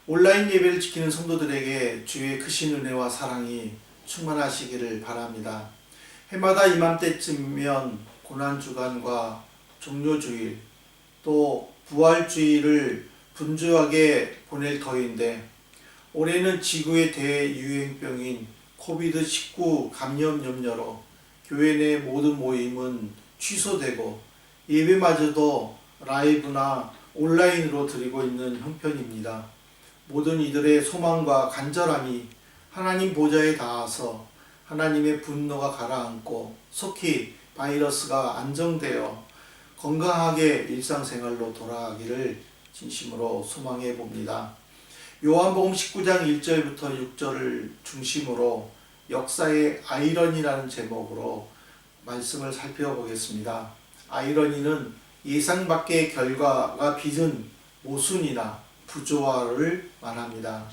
온라인 예배를 지키는 성도들에게 주의 크신 은혜와 사랑이 충만하시기를 바랍니다. 해마다 이맘때쯤이면 고난주간과 종료주일 또 부활주일을 분주하게 보낼 터인데 올해는 지구의 대유행병인 코비드-19 감염 염려로 교회 내 모든 모임은 취소되고 예배마저도 라이브나 온라인으로 드리고 있는 형편입니다. 모든 이들의 소망과 간절함이 하나님 보좌에 닿아서 하나님의 분노가 가라앉고 속히 바이러스가 안정되어 건강하게 일상생활로 돌아가기를 진심으로 소망해 봅니다. 요한복음 19장 1절부터 6절을 중심으로 역사의 아이러니라는 제목으로 말씀을 살펴보겠습니다. 아이러니는 예상 밖의 결과가 빚은 모순이나 부조화를 말합니다.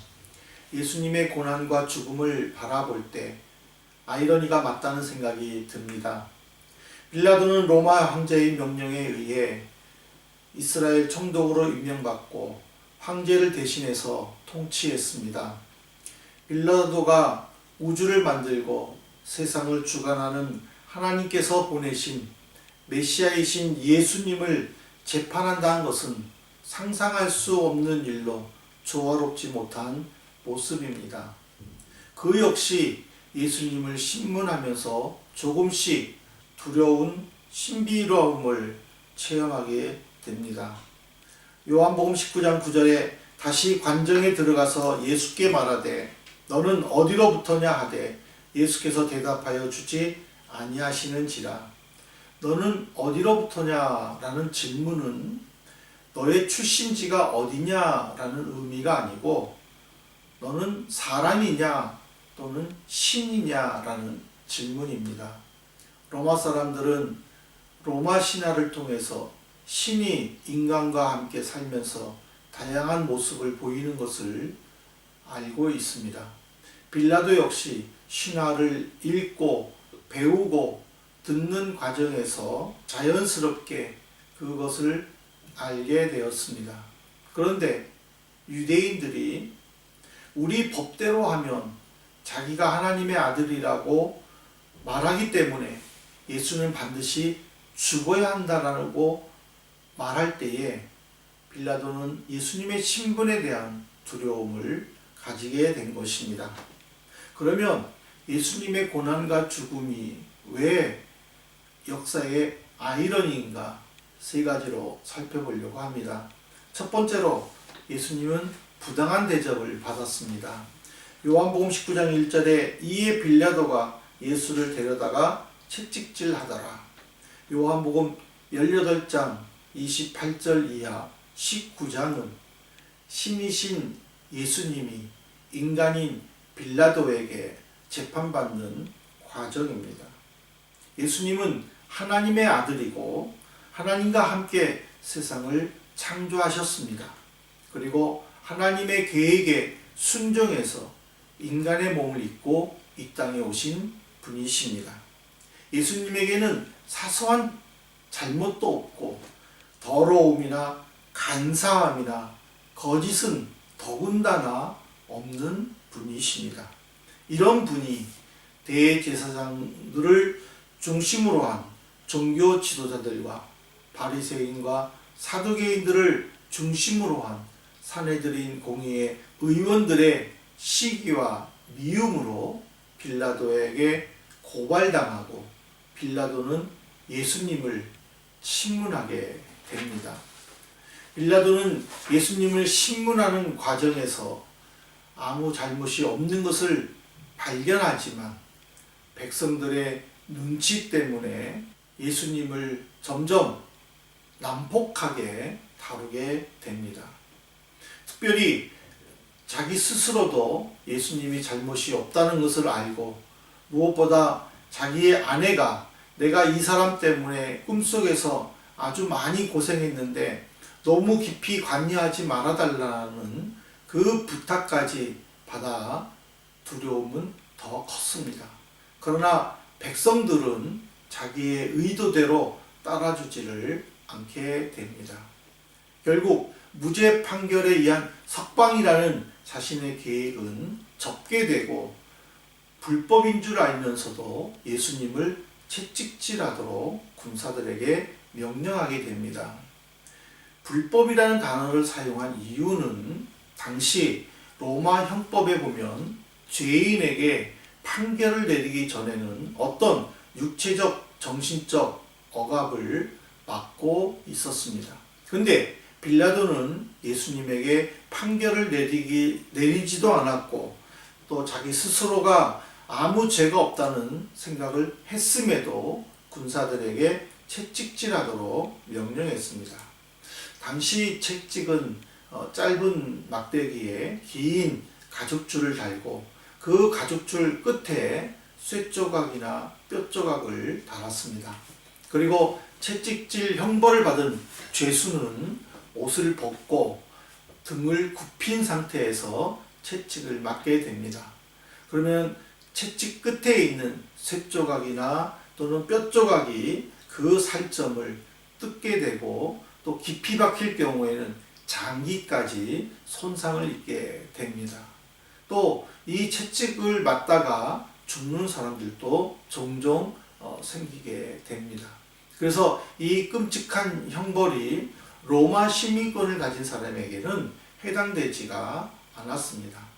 예수님의 고난과 죽음을 바라볼 때 아이러니가 맞다는 생각이 듭니다. 빌라도는 로마 황제의 명령에 의해 이스라엘 총독으로 임명받고 황제를 대신해서 통치했습니다. 빌라도가 우주를 만들고 세상을 주관하는 하나님께서 보내신 메시아이신 예수님을 재판한다는 것은 상상할 수 없는 일로 조화롭지 못한 모습입니다. 그 역시 예수님을 신문하면서 조금씩 두려운 신비로움을 체험하게 됩니다. 요한복음 19장 9절에 다시 관정에 들어가서 예수께 말하되 너는 어디로부터냐 하되 예수께서 대답하여 주지 아니하시는지라. 너는 어디로부터냐 라는 질문은 너의 출신지가 어디냐 라는 의미가 아니고 너는 사람이냐 또는 신이냐 라는 질문입니다. 로마 사람들은 로마 신화를 통해서 신이 인간과 함께 살면서 다양한 모습을 보이는 것을 알고 있습니다. 빌라도 역시 신화를 읽고 배우고 듣는 과정에서 자연스럽게 그것을 알게 되었습니다. 그런데 유대인들이 우리 법대로 하면 자기가 하나님의 아들이라고 말하기 때문에 예수는 반드시 죽어야 한다라고 말할 때에 빌라도는 예수님의 신분에 대한 두려움을 가지게 된 것입니다. 그러면 예수님의 고난과 죽음이 왜 역사의 아이러니인가 세 가지로 살펴보려고 합니다. 첫 번째로 예수님은 부당한 대접을 받았습니다. 요한복음 19장 1절에 이에 빌라도가 예수를 데려다가 채찍질하더라. 요한복음 18장 28절 이하 19장은 신이신 예수님이 인간인 빌라도에게 재판받는 과정입니다. 예수님은 하나님의 아들이고 하나님과 함께 세상을 창조하셨습니다. 그리고 하나님의 계획에 순종해서 인간의 몸을 입고 이 땅에 오신 분이십니다. 예수님에게는 사소한 잘못도 없고 더러움이나 간사함이나 거짓은 더군다나 없는 분이십니다. 이런 분이 대제사장들을 중심으로 한 종교 지도자들과 바리새인과 사두개인들을 중심으로 한 산헤드린 공의의 의원들의 시기와 미움으로 빌라도에게 고발당하고 빌라도는 예수님을 신문하게 됩니다. 빌라도는 예수님을 신문하는 과정에서 아무 잘못이 없는 것을 발견하지만 백성들의 눈치 때문에 예수님을 점점 난폭하게 다루게 됩니다. 특별히 자기 스스로도 예수님이 잘못이 없다는 것을 알고 무엇보다 자기의 아내가 내가 이 사람 때문에 꿈속에서 아주 많이 고생했는데 너무 깊이 관여하지 말아달라는 그 부탁까지 받아 두려움은 더 컸습니다. 그러나 백성들은 자기의 의도대로 따라주지를 않게 됩니다. 결국 무죄 판결에 의한 석방이라는 자신의 계획은 접게 되고 불법인 줄 알면서도 예수님을 채찍질하도록 군사들에게 명령하게 됩니다. 불법이라는 단어를 사용한 이유는 당시 로마 형법에 보면 죄인에게 판결을 내리기 전에는 어떤 육체적, 정신적 억압을 받고 있었습니다. 근데 빌라도는 예수님에게 판결을 내리지도 않았고 또 자기 스스로가 아무 죄가 없다는 생각을 했음에도 군사들에게 채찍질하도록 명령했습니다. 당시 채찍은 짧은 막대기에 긴 가죽줄을 달고 그 가죽줄 끝에 쇠조각이나 뼈조각을 달았습니다. 그리고 채찍질 형벌을 받은 죄수는 옷을 벗고 등을 굽힌 상태에서 채찍을 맞게 됩니다. 그러면 채찍 끝에 있는 쇠조각이나 또는 뼈조각이 그 살점을 뜯게 되고 또 깊이 박힐 경우에는 장기까지 손상을 입게 됩니다. 또 이 채찍을 맞다가 죽는 사람들도 종종 생기게 됩니다. 그래서 이 끔찍한 형벌이 로마 시민권을 가진 사람에게는 해당되지가 않았습니다.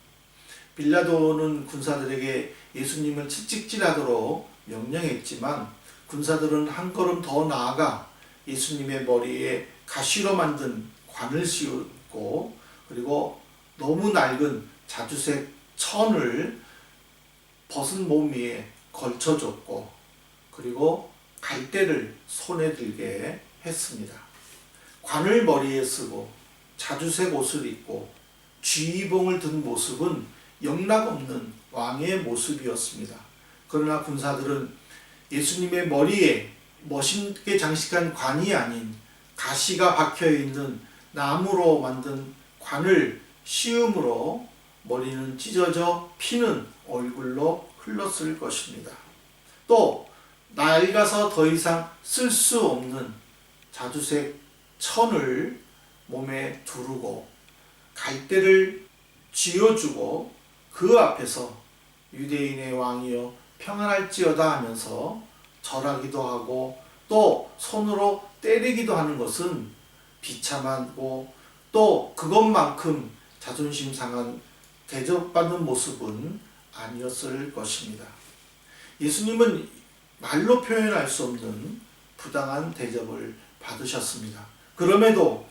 빌라도는 군사들에게 예수님을 채찍질하도록 명령했지만 군사들은 한 걸음 더 나아가 예수님의 머리에 가시로 만든 관을 씌우고 그리고 너무 낡은 자주색 천을 벗은 몸 위에 걸쳐줬고 그리고 갈대를 손에 들게 했습니다. 관을 머리에 쓰고 자주색 옷을 입고 쥐봉을 든 모습은 영락없는 왕의 모습이었습니다. 그러나 군사들은 예수님의 머리에 멋있게 장식한 관이 아닌 가시가 박혀있는 나무로 만든 관을 씌움으로 머리는 찢어져 피는 얼굴로 흘렀을 것입니다. 또 낡아서 더 이상 쓸 수 없는 자주색 천을 몸에 두르고 갈대를 쥐어주고 그 앞에서 유대인의 왕이여 평안할지어다 하면서 절하기도 하고 또 손으로 때리기도 하는 것은 비참하고 또 그것만큼 자존심 상한 대접받는 모습은 아니었을 것입니다. 예수님은 말로 표현할 수 없는 부당한 대접을 받으셨습니다. 그럼에도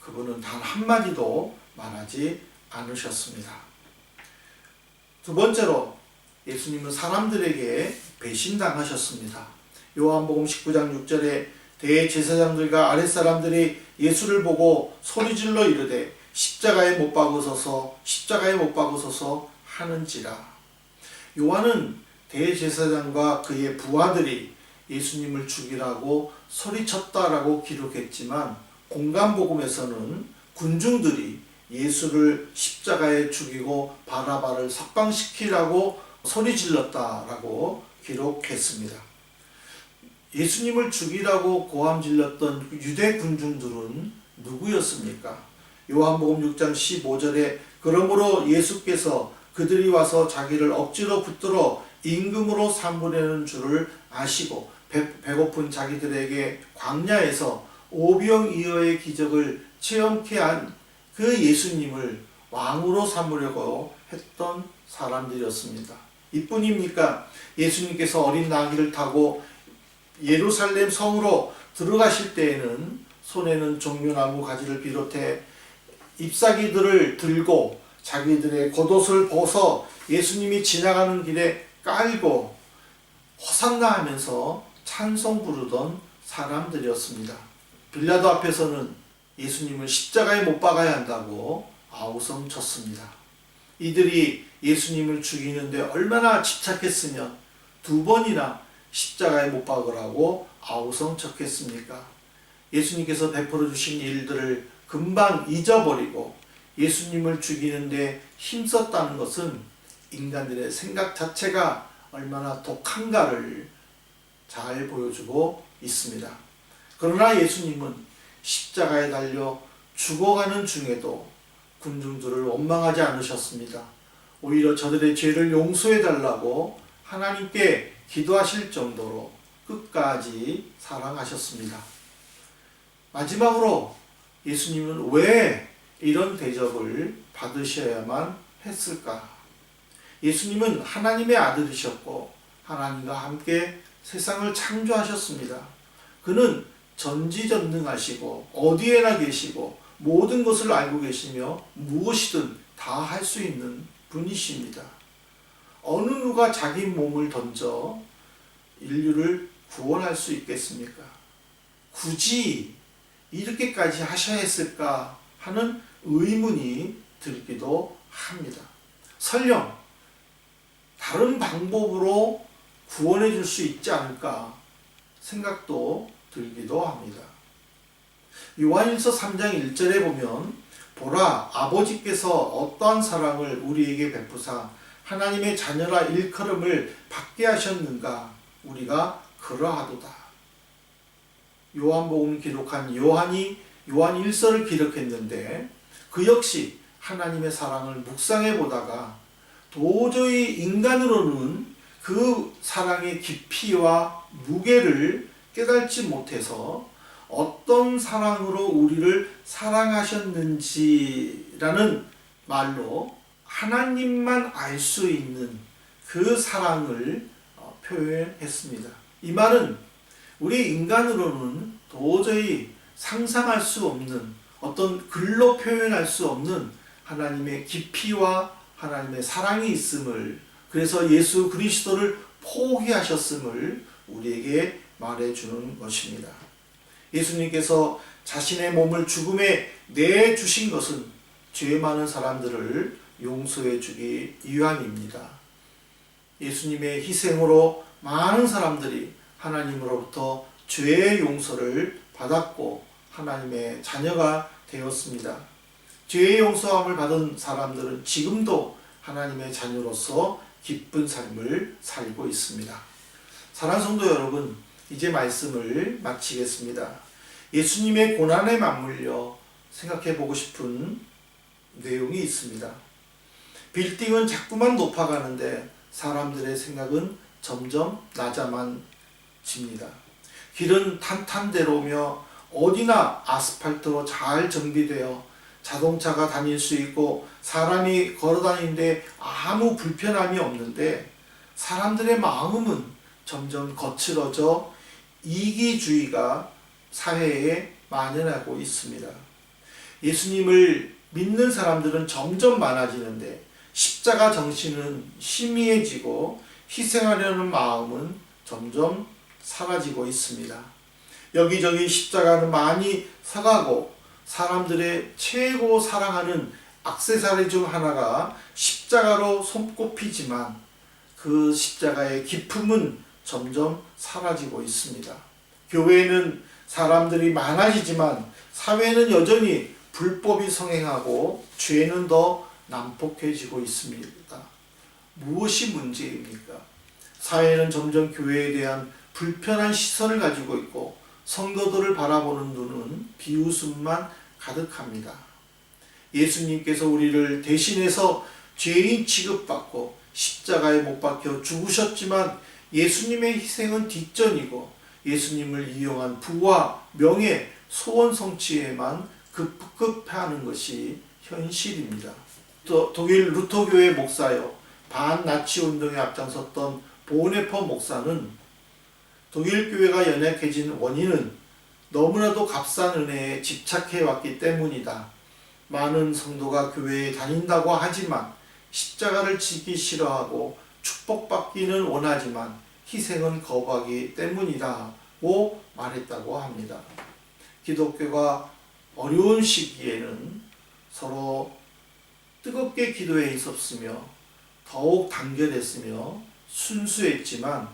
그분은 단 한마디도 말하지 않으셨습니다. 두 번째로 예수님은 사람들에게 배신당하셨습니다. 요한복음 19장 6절에 대제사장들과 아랫사람들이 예수를 보고 소리질러 이르되 십자가에 못 박으소서 십자가에 못 박으소서 하는지라. 요한은 대제사장과 그의 부하들이 예수님을 죽이라고 소리쳤다라고 기록했지만 공간복음에서는 군중들이 예수를 십자가에 죽이고 바라바를 석방시키라고 소리질렀다라고 기록했습니다. 예수님을 죽이라고 고함질렀던 유대 군중들은 누구였습니까? 요한복음 6장 15절에 그러므로 예수께서 그들이 와서 자기를 억지로 붙들어 임금으로 삼으려는 줄을 아시고 배고픈 자기들에게 광야에서 오병이어의 기적을 체험케 한 그 예수님을 왕으로 삼으려고 했던 사람들이었습니다. 이뿐입니까? 예수님께서 어린 나귀를 타고 예루살렘 성으로 들어가실 때에는 손에는 종려나무 가지를 비롯해 잎사귀들을 들고 자기들의 겉옷을 벗어 예수님이 지나가는 길에 깔고 호산나 하면서 찬송 부르던 사람들이었습니다. 빌라도 앞에서는 예수님을 십자가에 못 박아야 한다고 아우성 쳤습니다. 이들이 예수님을 죽이는데 얼마나 집착했으면 두 번이나 십자가에 못 박으라고 아우성 쳤겠습니까? 예수님께서 베풀어 주신 일들을 금방 잊어버리고 예수님을 죽이는데 힘썼다는 것은 인간들의 생각 자체가 얼마나 독한가를 잘 보여주고 있습니다. 그러나 예수님은 십자가에 달려 죽어가는 중에도 군중들을 원망하지 않으셨습니다. 오히려 저들의 죄를 용서해 달라고 하나님께 기도하실 정도로 끝까지 사랑하셨습니다. 마지막으로 예수님은 왜 이런 대접을 받으셔야만 했을까? 예수님은 하나님의 아들이셨고 하나님과 함께 세상을 창조하셨습니다. 그는 전지전능하시고 어디에나 계시고 모든 것을 알고 계시며 무엇이든 다 할 수 있는 분이십니다. 어느 누가 자기 몸을 던져 인류를 구원할 수 있겠습니까? 굳이 이렇게까지 하셔야 했을까 하는 의문이 들기도 합니다. 설령 다른 방법으로 구원해 줄 수 있지 않을까 생각도 들기도 합니다. 요한일서 3장 1절에 보면 보라 아버지께서 어떠한 사랑을 우리에게 베푸사 하나님의 자녀라 일컬음을 받게 하셨는가 우리가 그러하도다. 요한복음 기록한 요한이 요한 1서를 기록했는데 그 역시 하나님의 사랑을 묵상해 보다가 도저히 인간으로는 그 사랑의 깊이와 무게를 깨닫지 못해서 어떤 사랑으로 우리를 사랑하셨는지라는 말로 하나님만 알 수 있는 그 사랑을 표현했습니다. 이 말은 우리 인간으로는 도저히 상상할 수 없는 어떤 글로 표현할 수 없는 하나님의 깊이와 하나님의 사랑이 있음을 그래서 예수 그리스도를 포기하셨음을 우리에게 말해주는 것입니다. 예수님께서 자신의 몸을 죽음에 내주신 것은 죄 많은 사람들을 용서해 주기 위함입니다. 예수님의 희생으로 많은 사람들이 하나님으로부터 죄의 용서를 받았고 하나님의 자녀가 되었습니다. 죄의 용서함을 받은 사람들은 지금도 하나님의 자녀로서 기쁜 삶을 살고 있습니다. 사랑하는 성도 여러분, 이제 말씀을 마치겠습니다. 예수님의 고난에 맞물려 생각해 보고 싶은 내용이 있습니다. 빌딩은 자꾸만 높아가는데 사람들의 생각은 점점 낮아만 집니다. 길은 탄탄대로며 어디나 아스팔트로 잘 정비되어 자동차가 다닐 수 있고 사람이 걸어 다니는데 아무 불편함이 없는데 사람들의 마음은 점점 거칠어져 이기주의가 사회에 만연하고 있습니다. 예수님을 믿는 사람들은 점점 많아지는데 십자가 정신은 희미해지고 희생하려는 마음은 점점 사라지고 있습니다. 여기저기 십자가는 많이 서가고 사람들의 최고 사랑하는 액세서리 중 하나가 십자가로 손꼽히지만 그 십자가의 기품은 점점 사라지고 있습니다. 교회에는 사람들이 많아지지만 사회는 여전히 불법이 성행하고 죄는 더 난폭해지고 있습니다. 무엇이 문제입니까? 사회는 점점 교회에 대한 불편한 시선을 가지고 있고 성도들을 바라보는 눈은 비웃음만 가득합니다. 예수님께서 우리를 대신해서 죄인 취급받고 십자가에 못 박혀 죽으셨지만 예수님의 희생은 뒷전이고 예수님을 이용한 부와 명예, 소원 성취에만 급급하는 것이 현실입니다. 또 독일 루터교회 목사요 반나치 운동에 앞장섰던 보네퍼 목사는 독일 교회가 연약해진 원인은 너무나도 값싼 은혜에 집착해 왔기 때문이다. 많은 성도가 교회에 다닌다고 하지만 십자가를 지기 싫어하고 축복받기는 원하지만 희생은 거부하기 때문이다고 말했다고 합니다. 기독교가 어려운 시기에는 서로 뜨겁게 기도에 있었으며 더욱 단결했으며 순수했지만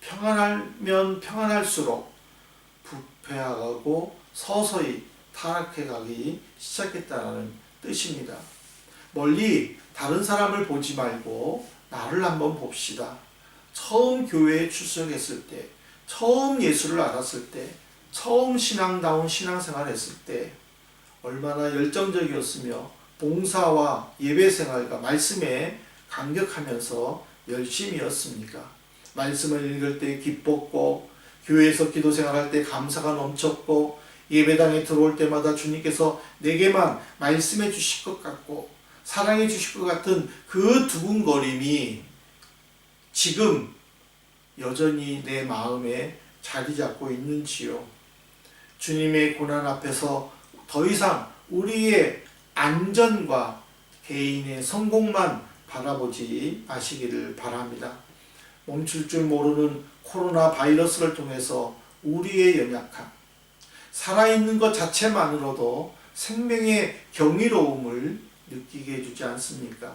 평안하면 평안할수록 부패하고 서서히 타락해가기 시작했다는 뜻입니다. 멀리 다른 사람을 보지 말고 나를 한번 봅시다. 처음 교회에 출석했을 때, 처음 예수를 알았을 때, 처음 신앙다운 신앙생활을 했을 때 얼마나 열정적이었으며 봉사와 예배 생활과 말씀에 감격하면서 열심이었습니까? 말씀을 읽을 때 기뻤고 교회에서 기도 생활할 때 감사가 넘쳤고 예배당에 들어올 때마다 주님께서 내게만 말씀해 주실 것 같고 사랑해 주실 것 같은 그 두근거림이 지금 여전히 내 마음에 자리 잡고 있는지요? 주님의 고난 앞에서 더 이상 우리의 안전과 개인의 성공만 바라보지 마시기를 바랍니다. 멈출 줄 모르는 코로나 바이러스를 통해서 우리의 연약함, 살아있는 것 자체만으로도 생명의 경이로움을 느끼게 해주지 않습니까?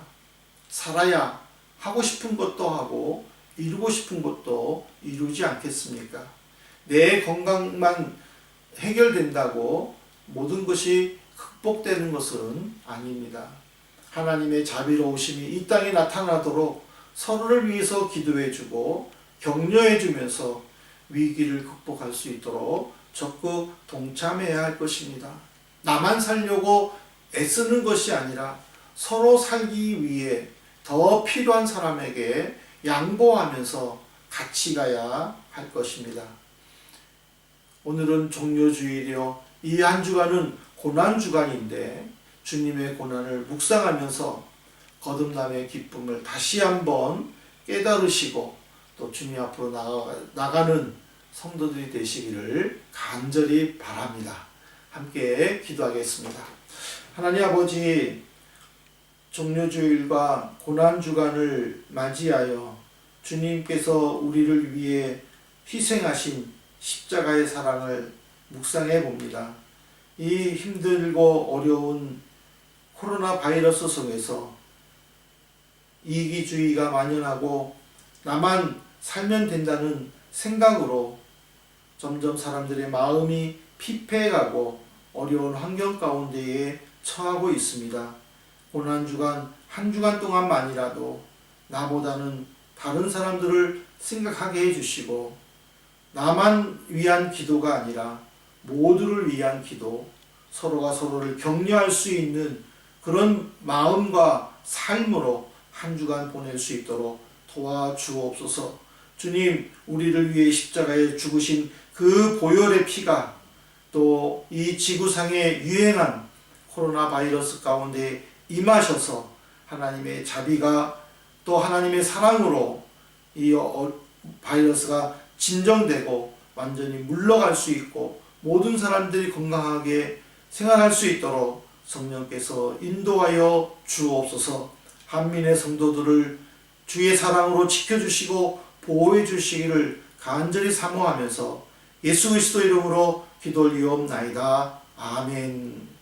살아야 하고 싶은 것도 하고 이루고 싶은 것도 이루지 않겠습니까? 내 건강만 해결된다고 모든 것이 극복되는 것은 아닙니다. 하나님의 자비로우심이 이 땅에 나타나도록 서로를 위해서 기도해주고 격려해주면서 위기를 극복할 수 있도록 적극 동참해야 할 것입니다. 나만 살려고 애쓰는 것이 아니라 서로 살기 위해 더 필요한 사람에게 양보하면서 같이 가야 할 것입니다. 오늘은 종료주일이요. 이 한 주간은 고난주간인데 주님의 고난을 묵상하면서 거듭남의 기쁨을 다시 한번 깨달으시고 또 주님 앞으로 나가는 성도들이 되시기를 간절히 바랍니다. 함께 기도하겠습니다. 하나님 아버지, 종료주일과 고난주간을 맞이하여 주님께서 우리를 위해 희생하신 십자가의 사랑을 묵상해 봅니다. 이 힘들고 어려운 코로나 바이러스 속에서 이기주의가 만연하고 나만 살면 된다는 생각으로 점점 사람들의 마음이 피폐해가고 어려운 환경 가운데에 처하고 있습니다. 고난주간 한 주간 동안만이라도 나보다는 다른 사람들을 생각하게 해주시고 나만 위한 기도가 아니라 모두를 위한 기도, 서로가 서로를 격려할 수 있는 그런 마음과 삶으로 한 주간 보낼 수 있도록 도와주옵소서. 주님, 우리를 위해 십자가에 죽으신 그 보혈의 피가 또 이 지구상에 유행한 코로나 바이러스 가운데 임하셔서 하나님의 자비가 또 하나님의 사랑으로 이 바이러스가 진정되고 완전히 물러갈 수 있고 모든 사람들이 건강하게 생활할 수 있도록 성령께서 인도하여 주옵소서. 한민의 성도들을 주의 사랑으로 지켜주시고 보호해 주시기를 간절히 사모하면서 예수 그리스도 이름으로 기도 올리옵나이다. 아멘.